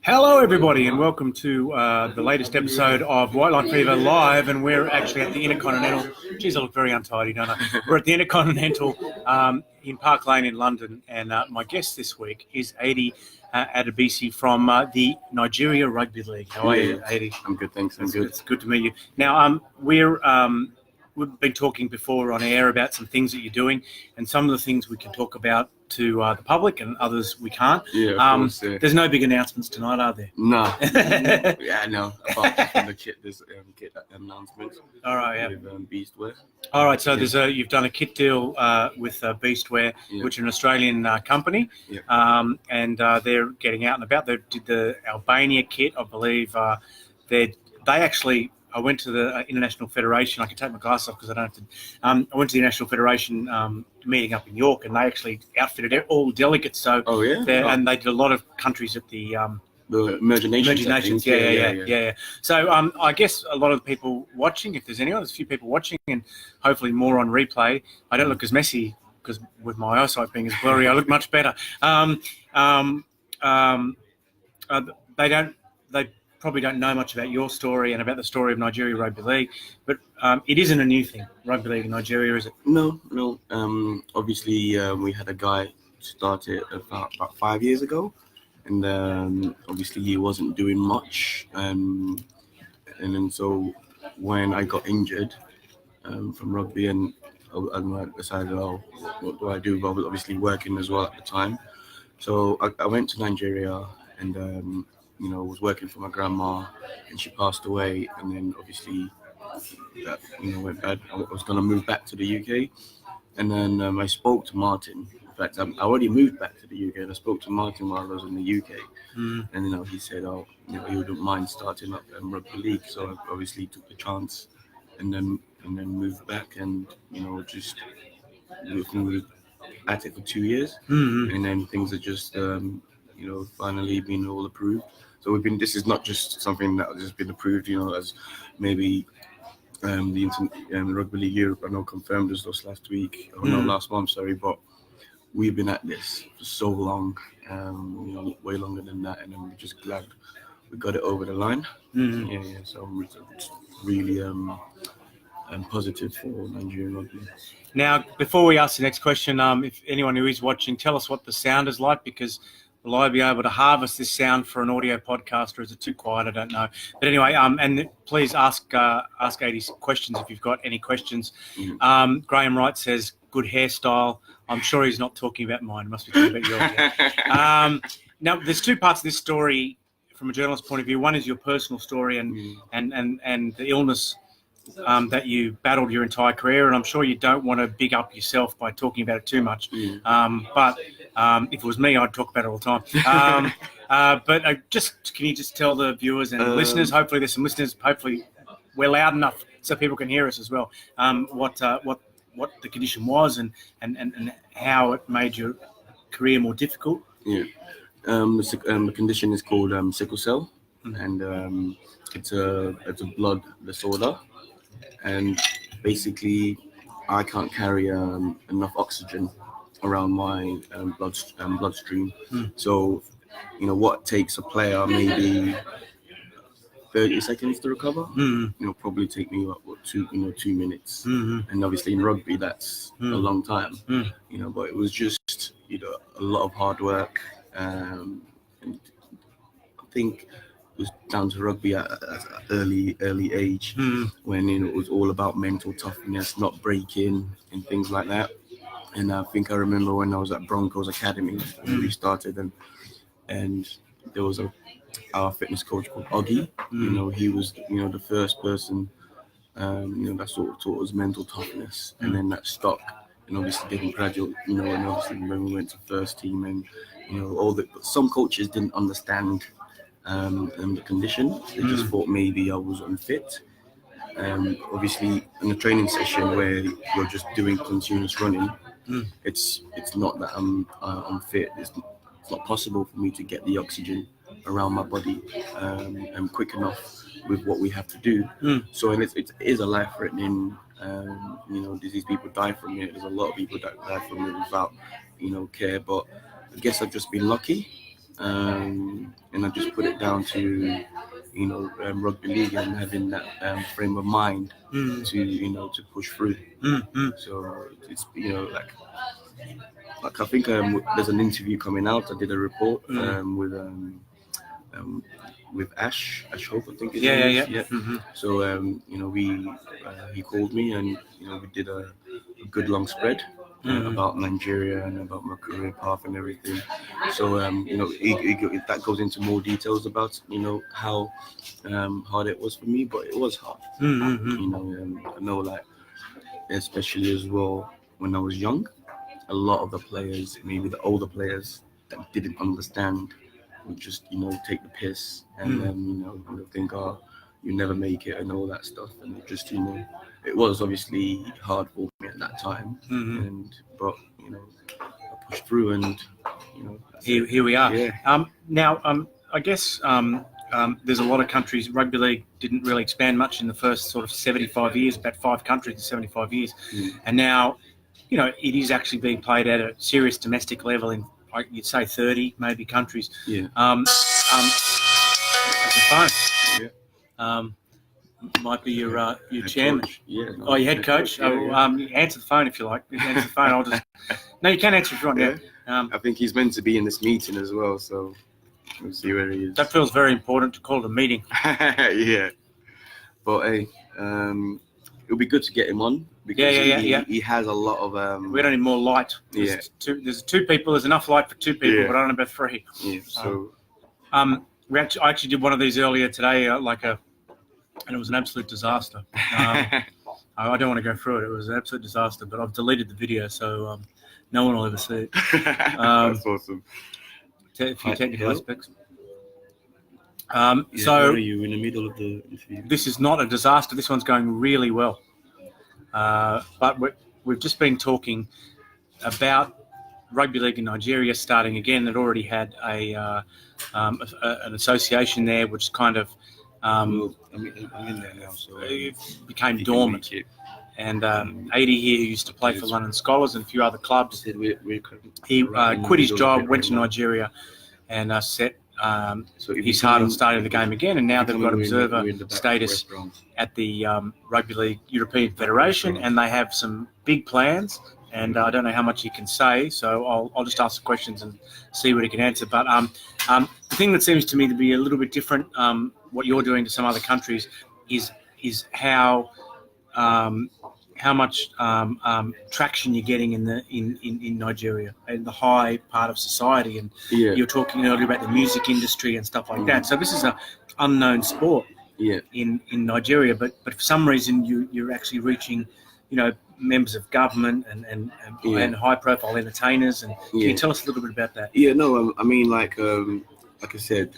Hello, everybody, and welcome to the latest episode of White Line Fever Live, and we're actually at the Intercontinental. Geez, I look very untidy, don't I? We're at the Intercontinental in Park Lane in London, and my guest this week is Ade Adebisi from the Nigeria Rugby League. How are you, Ade? I'm good, thanks. I'm good. It's good to meet you. Now, we've been talking before on air about some things that you're doing, and some of the things we can talk about to the public, and others we can't. Yeah, of course, yeah. There's no big announcements tonight, are there? No. Yeah, no. Apart from the kit, there's kit announcements. All right, yeah. With Beastwear. All right, so you've done a kit deal with Beastwear, which is an Australian company, and they're getting out and about. They did the Albania kit, I believe. I went to the International Federation. I can take my glasses off because I don't have to. I went to the International Federation meeting up in York, and they actually outfitted all delegates. So, and they did a lot of countries at the Merger Nations. Yeah. So, I guess a lot of the people watching, if there's anyone, there's a few people watching, and hopefully more on replay. I don't look as messy because with my eyesight being as blurry, I look much better. They probably don't know much about your story and about the story of Nigeria Rugby League, but it isn't a new thing, Rugby League in Nigeria, is it? No. Obviously, we had a guy start it about 5 years ago, and obviously he wasn't doing much, and then so when I got injured from rugby, and I decided, what do I do? But I was obviously working as well at the time, so I went to Nigeria, and was working for my grandma, and she passed away, and then obviously that went bad. I was going to move back to the UK, and then I spoke to Martin. In fact, I already moved back to the UK, and I spoke to Martin while I was in the UK, and he said, he wouldn't mind starting up rugby league. So I obviously took the chance, and then moved back, and just we were at it for 2 years, and then things are just finally been all approved. So this is not just something that has just been approved, as maybe the Rugby League Europe, I know, confirmed us last week, or not last month, sorry, but we've been at this for so long, way longer than that, and I'm just glad we got it over the line. So I'm really positive for Nigerian rugby. Now, before we ask the next question, if anyone who is watching, tell us what the sound is like, because will I be able to harvest this sound for an audio podcast, or is it too quiet? I don't know. But anyway, and please ask Ade questions if you've got any questions. Graham Wright says, good hairstyle. I'm sure he's not talking about mine. He must be talking about yours. Now, there's two parts of this story from a journalist's point of view. One is your personal story and the illness that you battled your entire career, and I'm sure you don't want to big up yourself by talking about it too much. But if it was me, I'd talk about it all the time. But can you just tell the viewers and listeners, hopefully there's some listeners, hopefully we're loud enough so people can hear us as well, what the condition was and how it made your career more difficult? The condition is called sickle cell, and it's a blood disorder, and basically I can't carry enough oxygen around my bloodstream. So what takes a player maybe 30 seconds to recover, probably take me about 2 minutes, and obviously in rugby that's a long time, but it was just a lot of hard work, and I think it was down to rugby at an early age, when it was all about mental toughness, not breaking and things like that. And I think I remember when I was at Broncos Academy when we started, and there was our fitness coach called Oggy. He was the first person that sort of taught us mental toughness, and then that stuck. And obviously getting graduate, and obviously when we went to first team, and some coaches didn't understand the condition. They just thought maybe I was unfit. Obviously in a training session where you're just doing continuous running, it's not that I'm unfit. It's not possible for me to get the oxygen around my body and quick enough with what we have to do. So, and it is a life-threatening disease. People die from it. There's a lot of people that die from it without care, but I guess I've just been lucky and I just put it down to rugby league and having that frame of mind to push through. So it's like I think there's an interview coming out. I did a report with Ash Hope, I think. Yeah. So he called me and we did a good long spread about Nigeria and about my career path and everything. So that goes into more details about how hard it was for me, but it was hard. I know, like, especially as well when I was young, a lot of the players, maybe the older players that didn't understand, would just take the piss and then think, oh, you never make it and all that stuff, and it just it was obviously hard for me at that time, but I pushed through and here we are. Yeah. Now I guess there's a lot of countries. Rugby league didn't really expand much in the first sort of 75 years, about 5 countries in 75 years, and now it is actually being played at a serious domestic level in, you'd say, 30 maybe countries. Yeah. That's a phone. Yeah. Might be your Head chairman. coach. Yeah. No, Oh, your head coach. Answer the phone if you like. Answer the phone. I'll just. No, you can answer if you want. Yeah. Yeah. I think he's meant to be in this meeting as well, so we'll see where he is. That feels very important to call it a meeting. Yeah. But hey, it'll be good to get him on because he has a lot of. We don't need more light. There's 2 people. There's enough light for 2 people, but I don't know about 3. Yeah. So. I actually did one of these earlier today, and it was an absolute disaster. I don't want to go through it. It was an absolute disaster, but I've deleted the video, so no one will ever see it. That's awesome. A few technical aspects. So so are you in the middle of the interview? This is not a disaster. This one's going really well. But we've just been talking about rugby league in Nigeria starting again. It already had an association there, which kind of I'm in there now, so it became dormant. And Ade here, who used to play for London Scholars and a few other clubs, he quit his job, went to Nigeria, and set his heart on starting the game again. And now they've got observer status at the Rugby League European Federation, and they have some big plans. And I don't know how much he can say, so I'll just ask the questions and see what he can answer. But the thing that seems to me to be a little bit different, what you're doing to some other countries, is how much traction you're getting in Nigeria and the high part of society. And you're talking earlier about the music industry and stuff like that. So this is an unknown sport in Nigeria, but for some reason you're actually reaching, members of government and high-profile entertainers. And can you tell us a little bit about that? Yeah, no, I mean, like I said,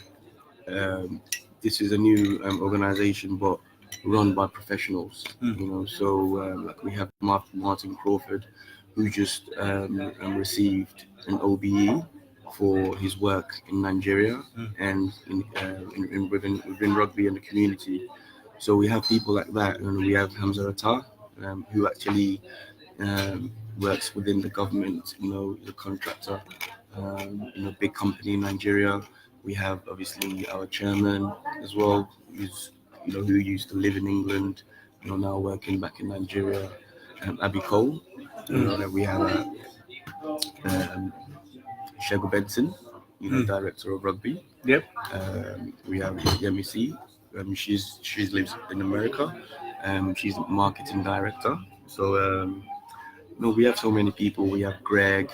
this is a new organization, but run by professionals. So like we have Martin Crawford, who just received an OBE for his work in Nigeria and within rugby and the community. So we have people like that, and we have Hamza Atta, who actually works within the government, the contractor, big company in Nigeria. We have obviously our chairman as well, who used to live in England, now working back in Nigeria, Abi Cole. Then we have Shego Benson, director of rugby. Yep. We have Yemisi. She lives in America. She's marketing director. So we have so many people. We have Greg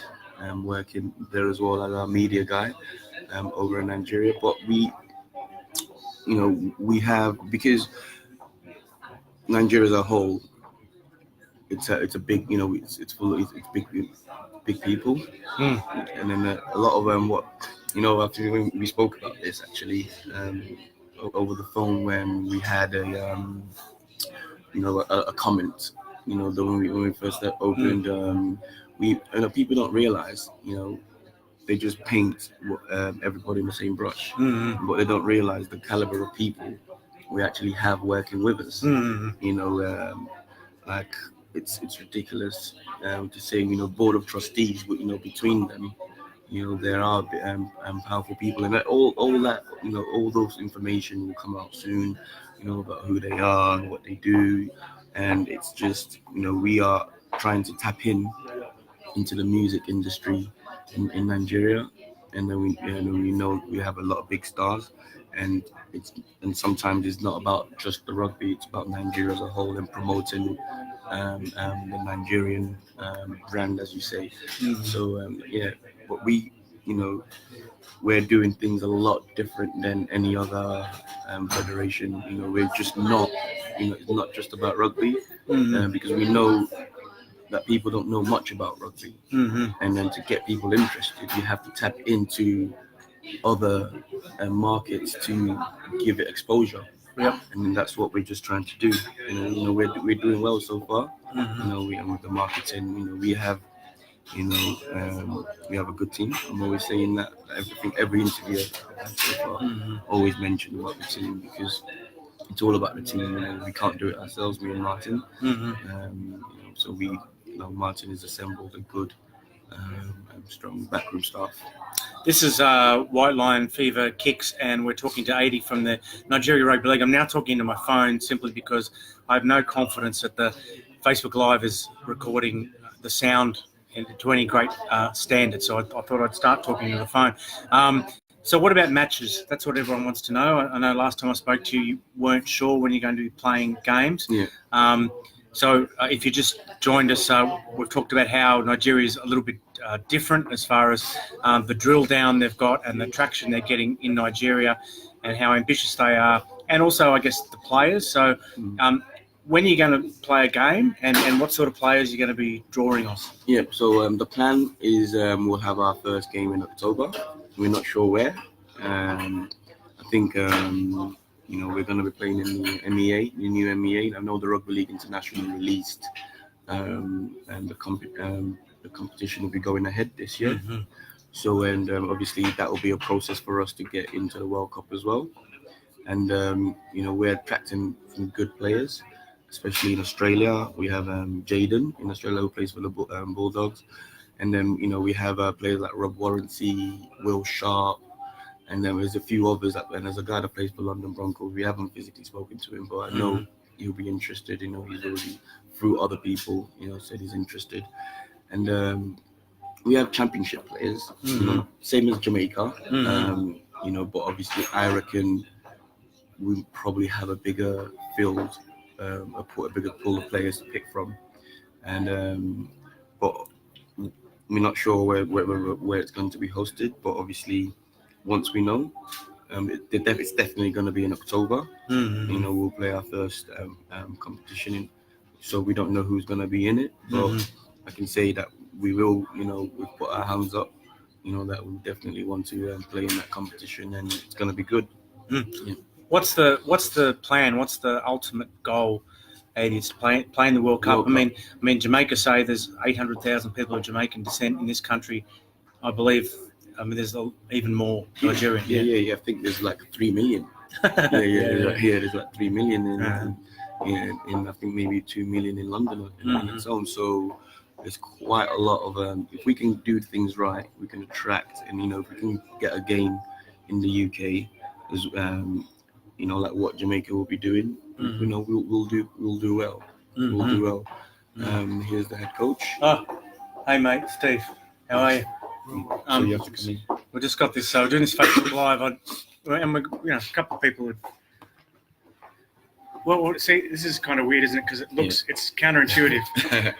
working there as well as our media guy over in Nigeria. But we have, because Nigeria as a whole, it's a big, it's full of, it's big people, and then a lot of after we spoke about this actually over the phone when we had a comment, when we first opened, people don't realize, they just paint everybody in the same brush, but they don't realize the caliber of people we actually have working with us. Like it's ridiculous to say, board of trustees, but between them, there are powerful people, and all that, all those information will come out soon, about who they are and what they do, and it's just, we are trying to tap into the music industry in Nigeria, and then we know we have a lot of big stars, and sometimes it's not about just the rugby; it's about Nigeria as a whole and promoting the Nigerian brand, as you say. So but we're doing things a lot different than any other federation. We're just not, it's not just about rugby, because we know that people don't know much about rugby, and then to get people interested, you have to tap into other markets to give it exposure. Yep. And that's what we're just trying to do. We're doing well so far. With the marketing, we have a good team. I'm always saying that every interview I've had so far, always mention about the team, because it's all about the team. We can't do it ourselves, me and Martin. So Martin has assembled a good, strong backroom staff. This is White Line Fever Kicks, and we're talking to Ade from the Nigeria Rugby League. I'm now talking to my phone simply because I have no confidence that the Facebook Live is recording the sound to any great standard. So I thought I'd start talking to the phone. So what about matches? That's what everyone wants to know. I know last time I spoke to you, you weren't sure when you're going to be playing games. Yeah. So if you just joined us, we've talked about how Nigeria is a little bit different as far as the drill down they've got and the traction they're getting in Nigeria, and how ambitious they are, and also, I guess, the players. So when are you going to play a game, and what sort of players are you going to be drawing on? Yeah, so the plan is we'll have our first game in October. We're not sure where. I think we're going to be playing in the MEA, the new MEA. I know the Rugby League International released, and the competition will be going ahead this year. So, and obviously that will be a process for us to get into the World Cup as well. And we're attracting some good players, especially in Australia. We have Jaden in Australia, who plays for the Bulldogs, and then we have players like Rob Warranty, Will Sharp. And then there's a few others, and there's a guy that plays for London Broncos. We haven't physically spoken to him, but I know he'll be interested. He's already, through other people, said he's interested. And we have championship players, same as Jamaica. But obviously I reckon we'll probably have a bigger field, a bigger pool of players to pick from. And but we're not sure where it's going to be hosted. But obviously, once we know, it's definitely going to be in October. We'll play our first competition, so we don't know who's going to be in it. But I can say that we will, we've put our hands up, that we definitely want to play in that competition, and it's going to be good. Yeah. What's the plan? What's the ultimate goal? It's playing the World Cup. I mean, Jamaica say there's 800,000 people of Jamaican descent in this country. I believe. There's even more Nigerian. Yeah. I think there's like 3 million. There's like 3 million in I think maybe 2 million in London on its own. So there's quite a lot of. If we can do things right, we can attract, and if we can get a game in the UK, as like what Jamaica will be doing, we'll do well. We'll do well. Here's the head coach. Oh, hey mate, Steve. How are you? So you have to come in. We just got this. So we're doing this Facebook Live, and we, a couple of people would. Well, see, this is kind of weird, isn't it? Because it looks, it's counterintuitive.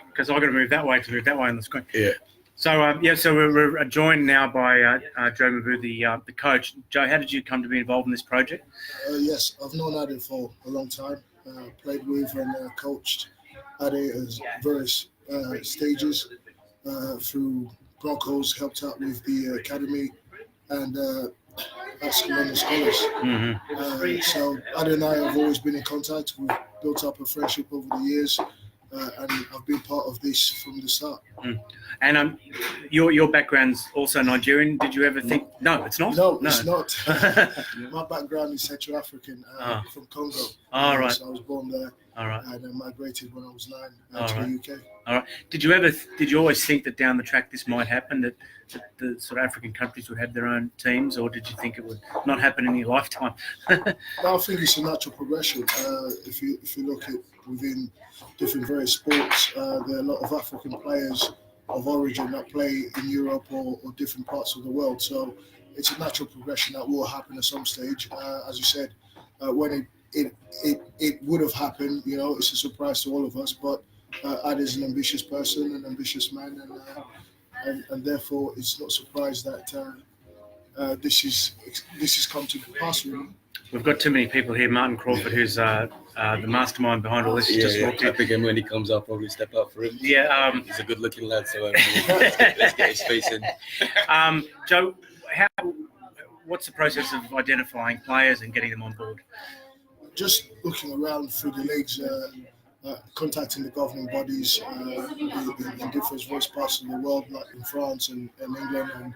Because I've got to move that way on the screen. Yeah. So so we're joined now by Joe Mbu, the coach. Joe, how did you come to be involved in this project? Yes, I've known Ade for a long time. Played with and coached Ade at various stages through Broncos, helped out with the academy, and asking on the scholars. So Ade and I have always been in contact. We've built up a friendship over the years, and I've been part of this from the start. And your background's also Nigerian. Did you ever think? No, it's not. No, it's not. My background is Central African, from Congo. All right. So I was born there. All right. And I migrated when I was 9 to the UK. All right. Did you always think that down the track this might happen, that the sort of African countries would have their own teams, or did you think it would not happen in your lifetime? I think it's a natural progression. If you look at within different various sports, there are a lot of African players of origin that play in Europe or different parts of the world. So it's a natural progression that will happen at some stage. As you said, when it would have happened, it's a surprise to all of us. But Ade is an ambitious person, an ambitious man, and therefore it's not surprised that this has come to pass. Really. We've got too many people here. Martin Crawford, who's the mastermind behind all this, just walked in. I think when he comes up, probably step up for him. Yeah, he's a good-looking lad, so let's get his face in. Joe, what's the process of identifying players and getting them on board? Just looking around through the leagues, contacting the governing bodies in different various parts of the world, like in France and England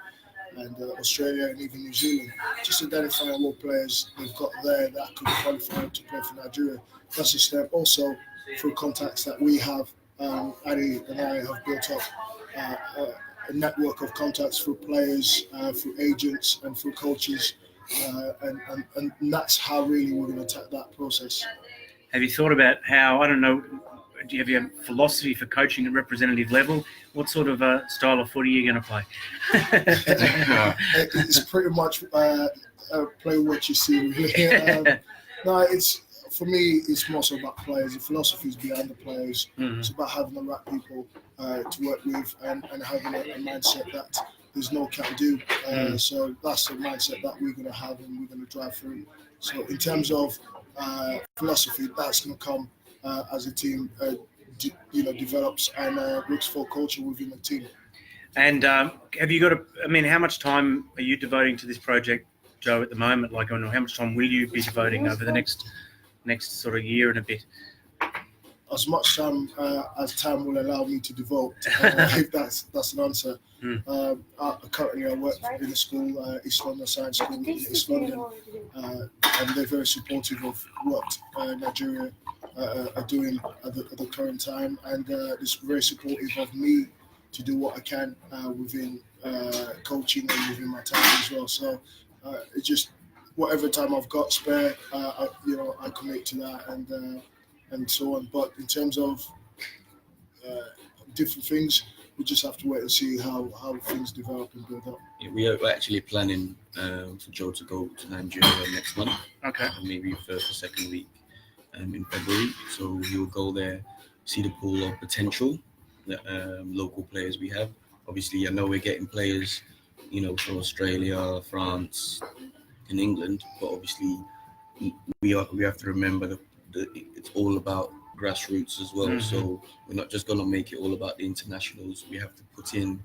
and Australia and even New Zealand, just identifying what players they've got there that could qualify to play for Nigeria. That's a step. Also, through contacts that we have, Ade and I have built up a network of contacts through players, through agents and through coaches, and that's how really we're going to attack that process. Have you thought about how, I don't know, do you have your philosophy for coaching at representative level? What sort of style of footy are you going to play? It's pretty much play what you see, really. No, for me, it's more so about players. The philosophy is behind the players. Mm-hmm. It's about having the right people to work with and having a mindset that there's no can do. So that's the mindset that we're going to have and we're going to drive through. So in terms of philosophy, that's going to come as a team develops and looks for culture within the team. And have you got how much time are you devoting to this project, Joe, at the moment? Like, how much time will you be devoting over the next sort of year and a bit? As much time as time will allow me to devote, if that's an answer. Currently, I work in a school, East London Science School in East London, and they're very supportive of what Nigeria are doing at the current time, and it's very supportive of me to do what I can within coaching and within my time as well. So it's just whatever time I've got spare, I commit to that and so on. But in terms of different things, we just have to wait and see how things develop and build up. Yeah, we are actually planning for Joe to go to Nigeria next month. Okay. Maybe first or second week in February. So he'll go there, see the pool of potential that local players we have. Obviously, I know we're getting players, from Australia, France, and England, but obviously we have to remember that it's all about grassroots as well. Mm-hmm. So we're not just going to make it all about the internationals. We have to put in,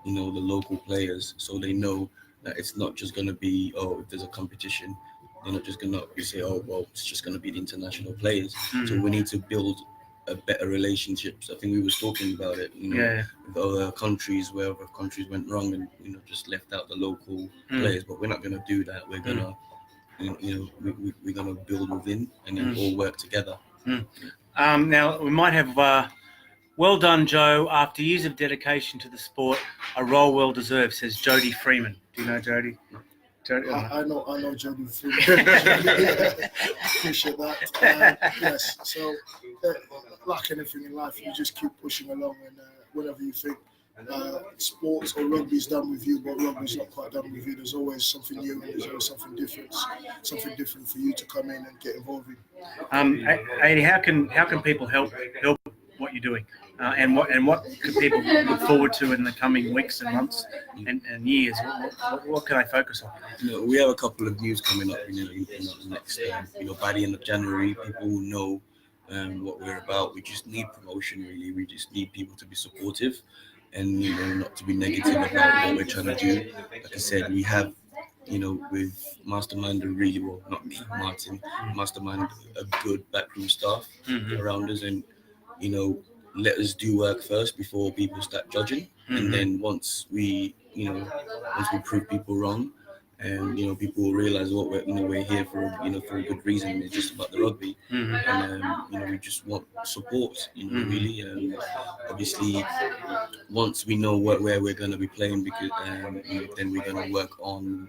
the local players so they know that it's not just going to be, if there's a competition, they're not just going to say, it's just going to be the international players. Mm-hmm. So we need to build a better relationships. I think we was talking about it, with other countries where other countries went wrong and, just left out the local players. But we're not going to do that. We're going to, we're going to build within and then all work together. Now, we might have, well done, Joe. After years of dedication to the sport, a role well deserved, says Jody Freeman. Do you know Jody? I know Jody Freeman. Appreciate that. Yes. So, like anything in life, you just keep pushing along, and whenever you think sports or rugby is done with you, but rugby is not quite done with you, there's always something new and there's always something different for you to come in and get involved in. Ade, how can people help what you're doing, and what can people look forward to in the coming weeks and months and years? What can I focus on? We have a couple of news coming up. In the next, by the end of January, people will know what we're about. We just need promotion, really. We just need people to be supportive and not to be negative about what we're trying to do. Like I said, we have with Mastermind really well, not me, Martin, Mastermind a good backroom staff around us, and let us do work first before people start judging. And then once we prove people wrong, and people will realize what we're here for, for a good reason. It's just about the rugby, and we just want support. Really. Obviously, once we know where we're going to be playing, because then we're going to work on,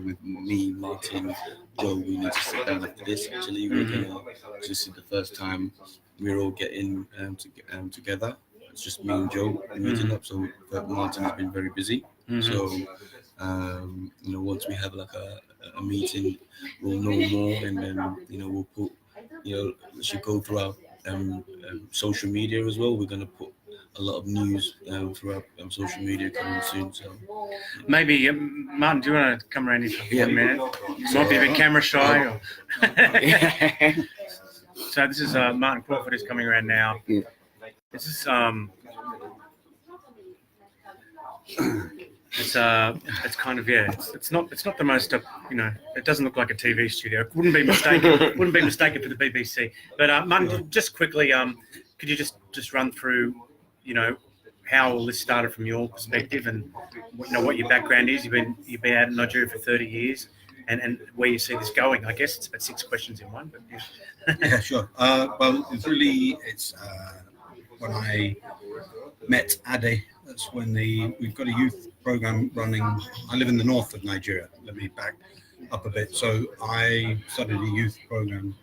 with me, Martin, Joe, we need to sit down after this. Actually, we're gonna. This is the first time we're all getting together. It's just me and Joe meeting up. So Martin has been very busy. So once we have like a meeting, we'll know more, and then we'll put we should go through our social media as well. We're gonna put a lot of news through our social media coming soon. So maybe Martin, do you want to come around here for 1 minute? Might be a bit camera shy. Or... So this is Martin Crawford is coming around now. Yeah. This is it's kind of it's not the most it doesn't look like a TV studio. It wouldn't be mistaken for the BBC. But Martin, just quickly, could you just run through how all this started from your perspective, and what your background is? You've been out in Nigeria for 30 years, and where you see this going. I guess it's about 6 questions in one, but yeah. Yeah, sure. Well, it's when I met Ade. That's when we've got a youth program running. I live in the north of Nigeria. Let me back up a bit. So I started a youth program.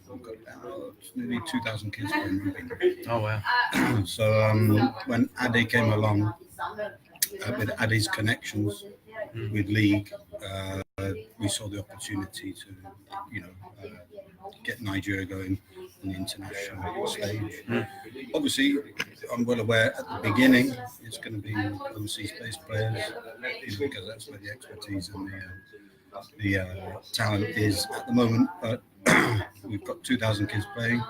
We've got about nearly 2,000 kids playing rugby. Oh wow! So when Ade came along with Ade's connections with League, we saw the opportunity to, get Nigeria going on the international stage. Obviously, I'm well aware at the beginning it's going to be overseas-based players, because that's where the expertise and the talent is at the moment. But we've got 2,000 kids playing.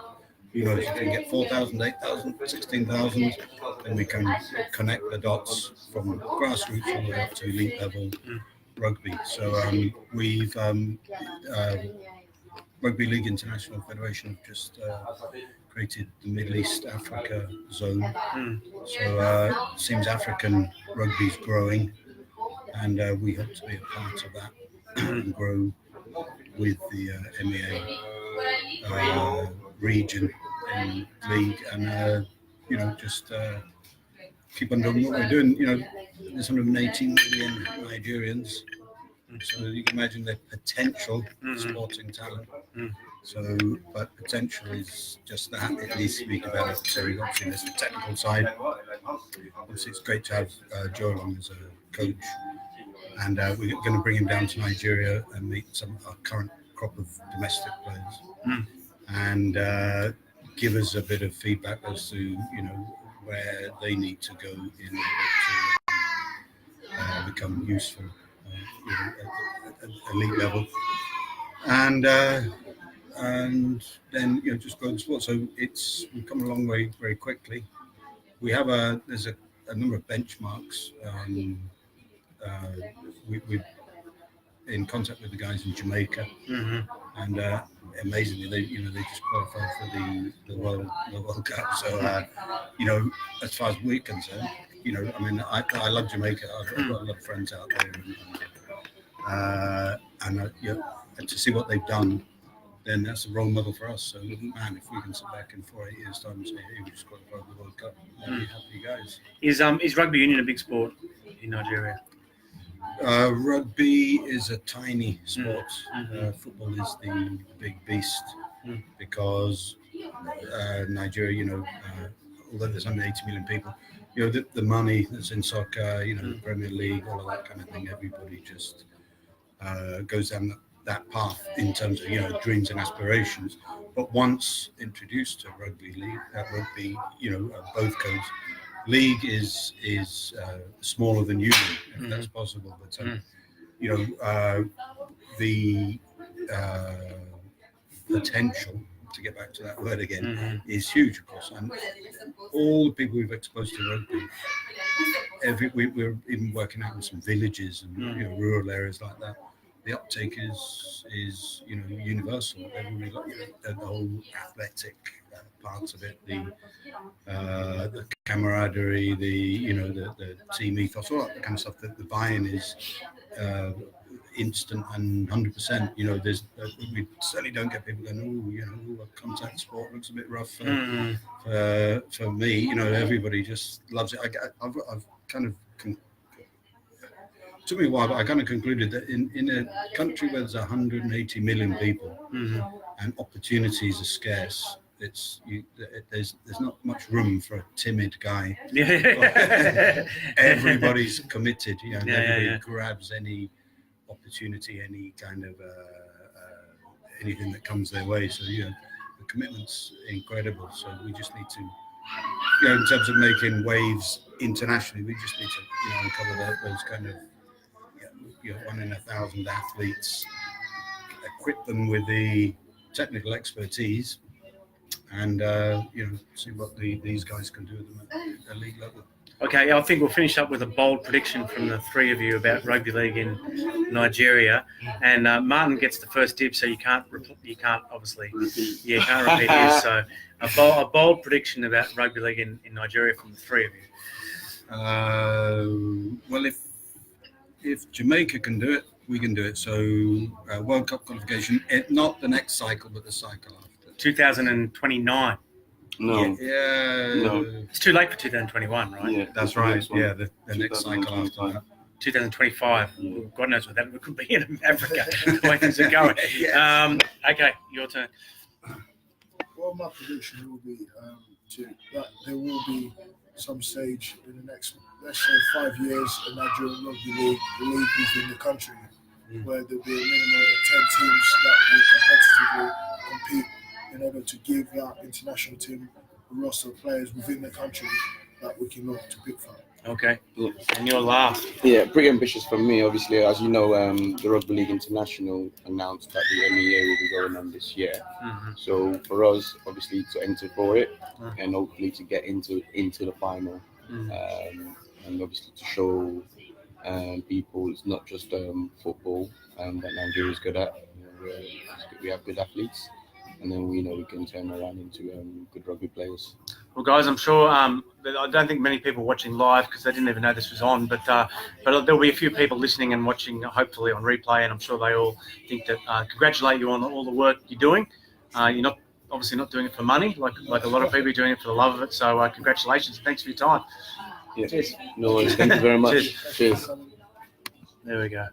If you can get 4,000, 8,000, 16,000, then we can connect the dots from grassroots all the way up to elite level rugby. So we've Rugby League International Federation have just created the Middle East Africa zone. So it seems African rugby is growing, and we hope to be a part of that and grow with the MEA region and league, and just keep on doing what we're doing. There's 118 million Nigerians, so you can imagine the potential sporting talent. So, but potential is just that. It needs to be developed. So obviously there's the technical side. Obviously it's great to have Joe along as a coach, and we're going to bring him down to Nigeria and meet some of our current crop of domestic players, and give us a bit of feedback as to where they need to go in order to become useful at elite level, and then just grow the sport. So we've come a long way very quickly. We have there's a number of benchmarks. We're in contact with the guys in Jamaica, and amazingly they just qualified for the World Cup. So as far as we're concerned, I love Jamaica. I've got a lot of friends out there, and to see what they've done, then that's a role model for us. So man, if we can sit back in 4 or 8 years time and say, hey, we just qualified for the World Cup, we'll be happy guys. Is rugby union a big sport in Nigeria? Rugby is a tiny sport. Football is the big beast, because Nigeria, although there's only 80 million people, the money that's in soccer, the Premier League, all of that kind of thing, everybody just goes down that path in terms of dreams and aspirations. But once introduced to rugby league, both codes. League is smaller than union, if that's possible. But the potential, to get back to that word again, is huge, of course. And all the people we've exposed to rugby, we're even working out in some villages and rural areas like that. the uptake is universal. Everybody, the whole athletic parts of it, the camaraderie, the team ethos, all that kind of stuff. That the buy-in is instant and 100%. We certainly don't get people going, a contact sport looks a bit rough for me. Everybody just loves it. I've kind of took me a while, but I kind of concluded that in a country where there's 180 million people and opportunities are scarce, there's not much room for a timid guy. Everybody's committed. Everybody grabs any opportunity, any kind of anything that comes their way. So the commitment's incredible. So we just need to, in terms of making waves internationally, we just need to uncover those kind of 1 in 1,000 athletes, equip them with the technical expertise, and see what these guys can do with them at elite level. Okay, I think we'll finish up with a bold prediction from the three of you about rugby league in Nigeria, and Martin gets the first dib, so you can't obviously Repeat. you can't repeat his. So a bold prediction about rugby league in Nigeria from the three of you. Well, if Jamaica can do it, we can do it. So World Cup qualification, not the next cycle, but the cycle after. 2029. No. Yeah. No. It's too late for 2021, right? Yeah, That's right. Yeah, the next cycle after that. 2025. Yeah. God knows what that could be in Africa. The way things are going. Yes. Okay, your turn. Well, my prediction will be that there will be some stage in the next, let's say, 5 years, a Nigerian Rugby League within the country, where there'll be a minimum of 10 teams that will competitively compete in order to give that international team a roster of players within the country that we can look to pick from. Okay. Yeah. And your last. Yeah, pretty ambitious for me. Obviously, as you know, the Rugby League International announced that the MEA will be going on this year. Mm-hmm. So for us, obviously, to enter for it and hopefully to get into the final, and obviously to show people it's not just football that Nigeria is good at. We have good athletes, and then we can turn around into good rugby players. Well, guys, I'm sure I don't think many people watching live because they didn't even know this was on, but there'll be a few people listening and watching, hopefully on replay, and I'm sure they all think that congratulate you on all the work you're doing. You're obviously not doing it for money, like a lot of people are doing it for the love of it. So congratulations, thanks for your time. Yeah. Cheers. No worries. Thank you very much. Cheers. Cheers. There we go.